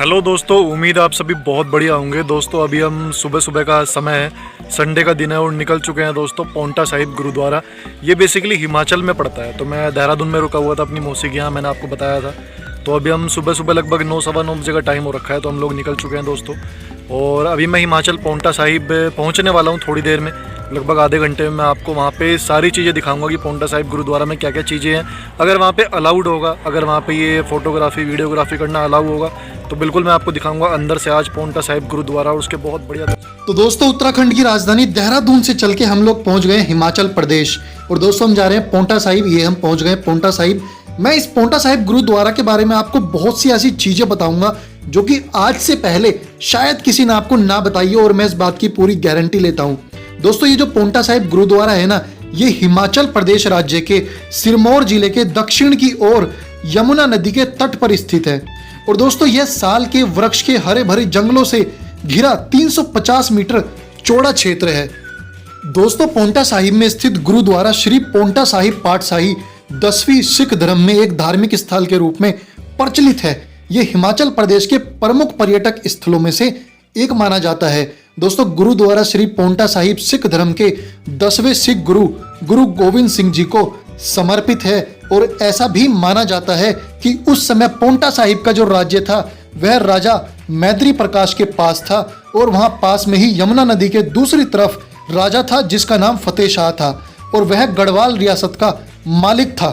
Hello दोस्तों, उम्मीद आप सभी बहुत बढ़िया होंगे। दोस्तों अभी हम सुबह सुबह का समय है, संडे का दिन है और निकल चुके हैं दोस्तों पोंटा साहिब गुरुद्वारा। ये बेसिकली हिमाचल में पड़ता है। तो मैं देहरादून में रुका हुआ था अपनी मौसी के यहाँ, मैंने आपको बताया था। तो अभी हम सुबह सुबह लगभग 9 सवा 9 बजे का टाइम हो रखा है, तो हम लोग निकल चुके हैं दोस्तों। और अभी मैं हिमाचल पोंटा साहिब पहुँचने वाला हूँ थोड़ी देर में, लगभग आधे घंटे में। मैं आपको वहाँ पे सारी चीज़ें दिखाऊंगा कि पोंटा साहिब गुरुद्वारा में क्या क्या चीज़ें हैं, अगर वहाँ पे अलाउड होगा, अगर वहाँ पे ये फ़ोटोग्राफी वीडियोग्राफी करना अलाउ होगा तो बिल्कुल मैं आपको दिखाऊंगा अंदर से आज पोंटा साहिब गुरुद्वारा और उसके बहुत बढ़िया। तो दोस्तों उत्तराखंड की राजधानी देहरादून से चल के हम लोग पहुंच गए हिमाचल प्रदेश। और दोस्तों हम जा रहे हैं पोंटा साहिब। ये हम पहुंच गए पोंटा साहिब। मैं इस पोंटा साहिब गुरुद्वारा के बारे में आपको बहुत सी ऐसी चीजें बताऊंगा जो कि आज से पहले शायद किसी ने आपको ना बताई हो, और मैं इस बात की पूरी गारंटी लेता हूं। दोस्तों ये जो पोंटा साहिब गुरुद्वारा है ना, ये हिमाचल प्रदेश राज्य के सिरमौर जिले के दक्षिण की ओर यमुना नदी के तट पर स्थित है। और दोस्तों यह साल के वृक्ष के हरे भरे जंगलों से घिरा 350 मीटर चौड़ा क्षेत्र है। दोस्तों पोंटा साहिब में स्थित गुरुद्वारा श्री पोंटा साहिब पाठशाही 10वीं सिख धर्म में एक धार्मिक स्थल के रूप में प्रचलित है। यह हिमाचल प्रदेश के प्रमुख पर्यटक स्थलों में से एक माना जाता है। दोस्तों गुरुद्वारा श्री पोंटा साहिब सिख धर्म के 10वें सिख गुरु गुरु गोविंद सिंह जी को समर्पित है। और ऐसा भी माना जाता है कि उस समय पोंटा साहिब का जो राज्य था वह राजा मैत्री प्रकाश के पास था, और वहां पास में ही यमुना नदी के दूसरी तरफ राजा था जिसका नाम फतेह शाह था, और वह गढ़वाल रियासत का मालिक था।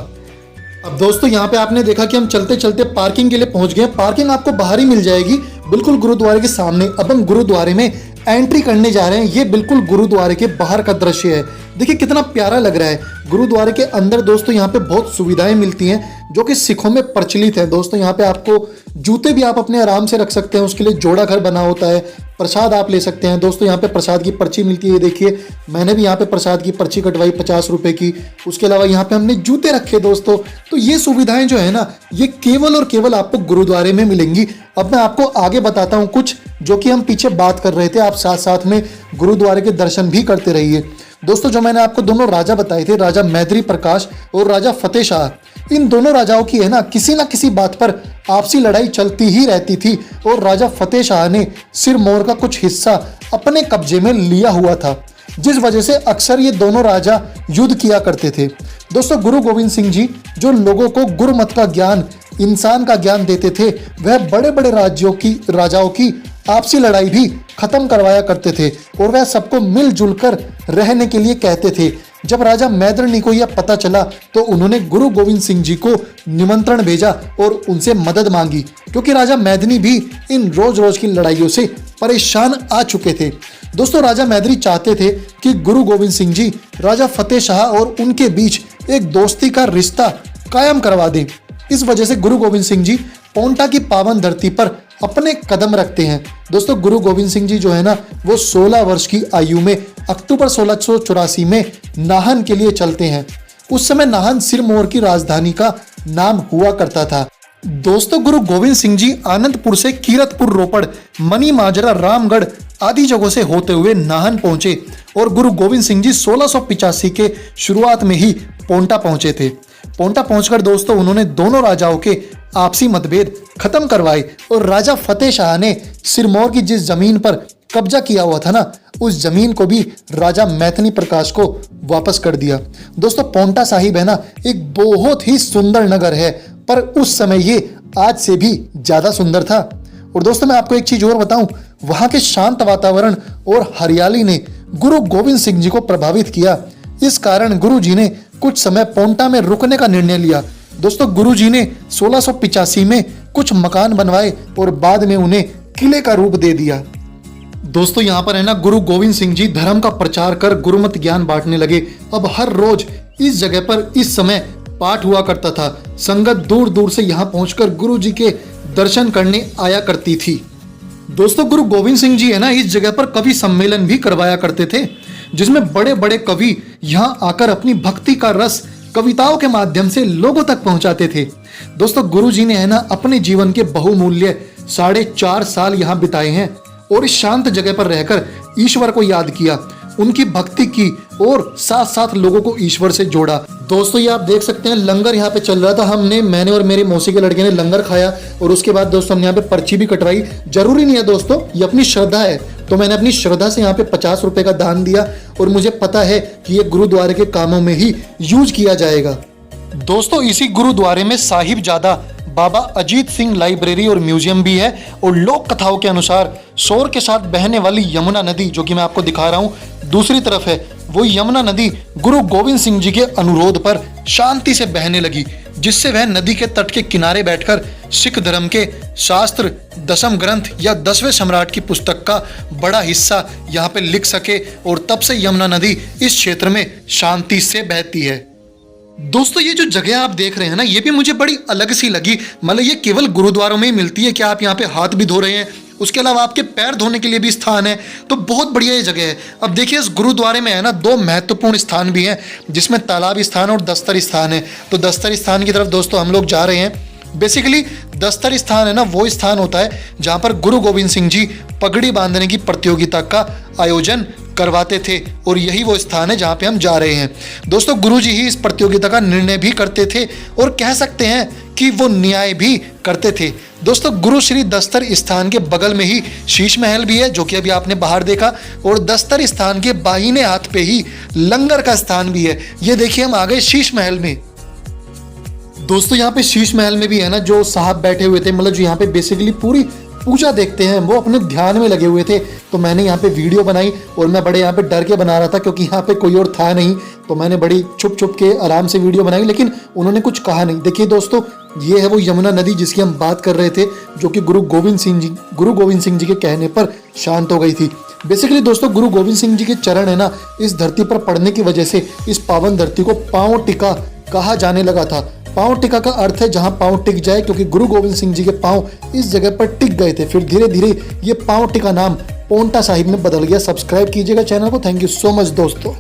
अब दोस्तों यहाँ पे आपने देखा कि हम चलते चलते पार्किंग के लिए पहुंच गए। पार्किंग आपको बाहर ही मिल जाएगी, बिल्कुल गुरुद्वारे के सामने। अब हम गुरुद्वारे में एंट्री करने जा रहे हैं। ये बिल्कुल गुरुद्वारे के बाहर का दृश्य है। देखिए कितना प्यारा लग रहा है। गुरुद्वारे के अंदर दोस्तों यहाँ पे बहुत सुविधाएं मिलती हैं जो कि सिखों में प्रचलित है। दोस्तों यहाँ पे आपको जूते भी आप अपने आराम से रख सकते हैं, उसके लिए जोड़ा घर बना होता है। प्रसाद आप ले सकते हैं। दोस्तों यहाँ पे प्रसाद की पर्ची मिलती है। देखिए मैंने भी यहाँ पे प्रसाद की पर्ची कटवाई 50 रुपए की। उसके अलावा यहाँ पे हमने जूते रखे दोस्तों। तो ये सुविधाएं जो है ना, ये केवल और केवल आपको गुरुद्वारे में मिलेंगी। अब मैं आपको आगे बताता हूँ कुछ जो कि हम पीछे बात कर रहे थे। आप साथ साथ में गुरुद्वारे के दर्शन भी करते रहिए। दोस्तों जो मैंने आपको दोनों राजा बताए थे, राजा मैत्री प्रकाश और राजा फतेह शाह, इन दोनों राजाओं की है ना किसी बात पर आपसी लड़ाई चलती ही रहती थी। और राजा फतेह शाह ने सिरमौर का कुछ हिस्सा अपने कब्जे में लिया हुआ था, जिस वजह से अक्सर ये दोनों राजा युद्ध किया करते थे। दोस्तों गुरु गोविंद सिंह जी जो लोगों को गुरुमत का ज्ञान, इंसान का ज्ञान देते थे, वह बड़े बड़े राजाओं की आपसी लड़ाई भी खत्म करवाया करते थे, और वह सबको मिलजुल कर रहने के लिए कहते थे। जब राजा मैत्रेयी को यह पता चला तो उन्होंने गुरु गोविंद सिंह जी को निमंत्रण भेजा और उनसे मदद मांगी, क्योंकि राजा मैत्रेयी भी इन रोज रोज की लड़ाइयों से परेशान आ चुके थे। दोस्तों राजा मैत्रेयी चाहते थे कि गुरु गोविंद सिंह जी राजा फतेह शाह और उनके बीच एक दोस्ती का रिश्ता कायम करवा दें। इस वजह से गुरु गोविंद सिंह जी पोंटा की पावन धरती पर अपने कदम रखते हैं। दोस्तों गुरु गोविंद सिंह जी जो है ना, वो 16 वर्ष की आयु में अक्टूबर 1684 में नाहन के लिए चलते हैं। उस समय नाहन सिरमौर की राजधानी का नाम हुआ करता था। दोस्तों गुरु गोविंद सिंह जी आनंदपुर से कीरतपुर, रोपड़, मनी माजरा, रामगढ़ आदि जगहों से होते हुए नाहन पहुंचे, और गुरु गोविंद सिंह जी 1685 के शुरुआत में ही पोंटा पहुंचे थे। पोंटा पहुंचकर दोस्तों उन्होंने दोनों राजाओं के आपसी मतभेद खत्म करवाए, और राजा फतेह शाह ने सिरमौर की जिस जमीन पर कब्जा किया हुआ था ना, उस जमीन को भी राजा मैत्री प्रकाश को वापस कर दिया। दोस्तों पोंटा साहिब है ना, एक बहुत ही सुंदर नगर है, पर उस समय ये आज से भी ज्यादा सुंदर था। और दोस्तों मैं आपको एक चीज और बताऊं, वहां के शांत वातावरण और हरियाली ने गुरु गोविंद सिंह जी को प्रभावित किया। इस कारण गुरु जी ने कुछ समय पोंटा में रुकने का निर्णय लिया। दोस्तों गुरु जी ने 1685 में कुछ मकान बनवाए और बाद में उन्हें किले का रूप दे दिया। दोस्तों यहाँ पर है ना, गुरु गोविंद सिंह जी धर्म का प्रचार कर गुरुमत ज्ञान बांटने लगे। अब हर रोज इस जगह पर इस समय पाठ हुआ करता था। संगत दूर दूर से यहाँ पहुंचकर गुरु जी के दर्शन करने आया करती थी। दोस्तों गुरु गोविंद सिंह जी है ना, इस जगह पर कवि सम्मेलन भी करवाया करते थे, जिसमें बड़े बड़े कवि यहाँ आकर अपनी भक्ति का रस कविताओं के माध्यम से लोगों तक पहुंचाते थे। दोस्तों गुरु जी ने है ना अपने जीवन के बहुमूल्य 4.5 साल यहाँ बिताए हैं, और इस शांत जगह पर रहकर ईश्वर को याद किया। उनकी भक्ति की और साथ साथ लोगों को ईश्वर से जोड़ा। दोस्तों ये आप देख सकते हैं लंगर यहाँ पे चल रहा था। मैंने और मेरे मौसी के लड़के ने लंगर खाया और उसके बाद दोस्तों हमने यहाँ पे पर्ची भी कटवाई। जरूरी नहीं है दोस्तों, ये अपनी श्रद्धा है, तो मैंने अपनी श्रद्धा से यहाँ पे 50 रुपए का दान दिया और मुझे पता है कि ये गुरुद्वारे के कामों में ही यूज किया जाएगा। दोस्तों इसी गुरुद्वारे में साहिबजादा बाबा अजीत सिंह लाइब्रेरी और म्यूजियम भी है और लोक कथाओं के अनुसार शोर के साथ बहने वाली यमुना नदी, जो कि मैं आपको दिखा रहा हूँ दूसरी तरफ है, वो यमुना नदी गुरु गोविंद सिंह जी के अनुरोध पर शांति से बहने लगी, जिससे वह नदी के तट के किनारे बैठकर सिख धर्म के शास्त्र, दसम ग्रंथ या 10वें सम्राट की पुस्तक का बड़ा हिस्सा यहाँ पे लिख सके और तब से यमुना नदी इस क्षेत्र में शांति से बहती है। दोस्तों ये जो जगह आप देख रहे हैं ना, ये भी मुझे बड़ी अलग सी लगी। मतलब ये केवल गुरुद्वारों में ही मिलती है कि आप यहाँ पे हाथ भी धो रहे हैं, उसके अलावा आपके पैर धोने के लिए भी स्थान है, तो बहुत बढ़िया ये जगह है। अब देखिए इस गुरुद्वारे में है ना 2 महत्वपूर्ण स्थान भी हैं, जिसमें तालाब स्थान और दस्तर स्थान है। तो दस्तर स्थान की तरफ दोस्तों हम लोग जा रहे हैं। बेसिकली दस्तर स्थान है ना वो स्थान होता है जहाँ पर गुरु गोविंद सिंह जी पगड़ी बांधने की प्रतियोगिता का आयोजन करवाते थे और यही वो स्थान है जहाँ पे हम जा रहे हैं। दोस्तों गुरु जी ही इस प्रतियोगिता का निर्णय भी करते थे और कह सकते हैं कि वो न्याय भी करते थे। दोस्तों गुरु श्री दस्तर स्थान के बगल में ही शीश महल भी है, जो कि अभी आपने बाहर देखा, और दस्तर स्थान के बाहिने हाथ पे ही लंगर का स्थान भी है। ये देखिए हम आ गए शीश महल में। दोस्तों यहाँ पे शीश महल में भी है ना जो साहब बैठे हुए थे, मतलब जो यहाँ पे बेसिकली पूरी पूजा देखते हैं, वो अपने ध्यान में लगे हुए थे। तो मैंने यहाँ पे वीडियो बनाई और मैं बड़े यहाँ पे डर के बना रहा था क्योंकि यहाँ पे कोई और था नहीं, तो मैंने बड़ी छुप छुप के आराम से वीडियो बनाई, लेकिन उन्होंने कुछ कहा नहीं। देखिए दोस्तों ये है वो यमुना नदी जिसकी हम बात कर रहे थे, जो कि गुरु गोविंद सिंह जी के कहने पर शांत हो गई थी। बेसिकली दोस्तों गुरु गोविंद सिंह जी के चरण है ना इस धरती पर पड़ने की वजह से इस पावन धरती को पांव टिका कहा जाने लगा था। पांव टिका का अर्थ है जहां पांव टिक जाए, क्योंकि गुरु गोविंद सिंह जी के पांव इस जगह पर टिक गए थे। फिर धीरे धीरे ये पांव टिका नाम पोंटा साहिब में बदल गया। सब्सक्राइब कीजिएगा चैनल को। थैंक यू सो मच दोस्तों।